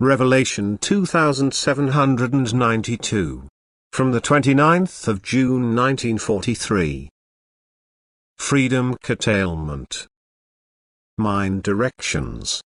Revelation 2792. From the 29th of June 1943. Freedom Curtailment. Mind Directions.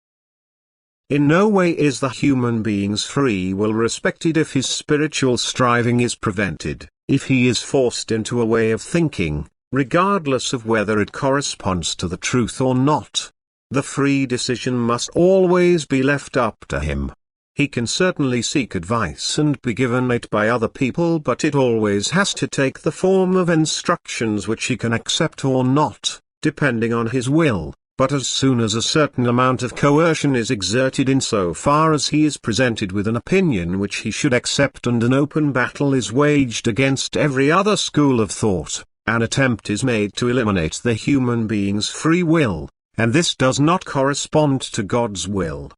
In no way is the human being's free will respected if his spiritual striving is prevented, if he is forced into a way of thinking, regardless of whether it corresponds to the truth or not. The free decision must always be left up to him. He can certainly seek advice and be given it by other people, but it always has to take the form of instructions which he can accept or not, depending on his will. But as soon as a certain amount of coercion is exerted insofar as he is presented with an opinion which he should accept and an open battle is waged against every other school of thought, an attempt is made to eliminate the human being's free will, and this does not correspond to God's will.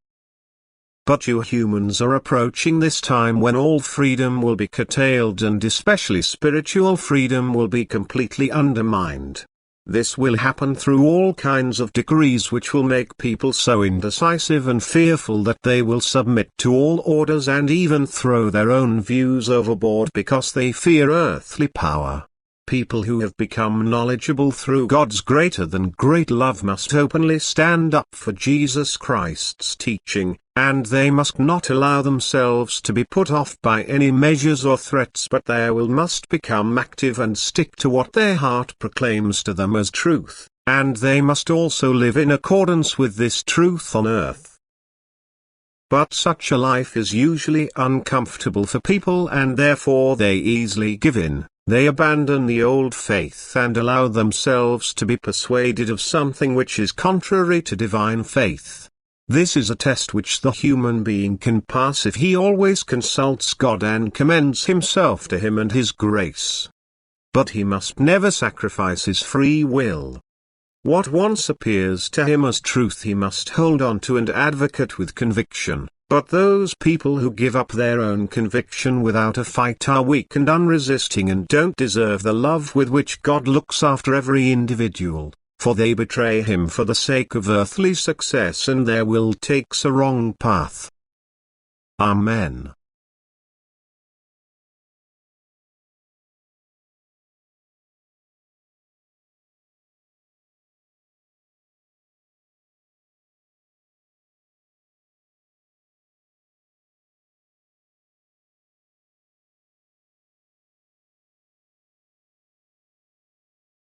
But you humans are approaching this time when all freedom will be curtailed and especially spiritual freedom will be completely undermined. This will happen through all kinds of decrees which will make people so indecisive and fearful that they will submit to all orders and even throw their own views overboard because they fear earthly power. People who have become knowledgeable through God's greater than great love must openly stand up for Jesus Christ's teaching, and they must not allow themselves to be put off by any measures or threats, but they must become active and stick to what their heart proclaims to them as truth, and they must also live in accordance with this truth on earth. But such a life is usually uncomfortable for people and therefore they easily give in. They abandon the old faith and allow themselves to be persuaded of something which is contrary to divine faith. This is a test which the human being can pass if he always consults God and commends himself to Him and His grace. But he must never sacrifice his free will. What once appears to him as truth he must hold on to and advocate with conviction. But those people who give up their own conviction without a fight are weak and unresisting and don't deserve the love with which God looks after every individual, for they betray Him for the sake of earthly success and their will takes a wrong path. Amen.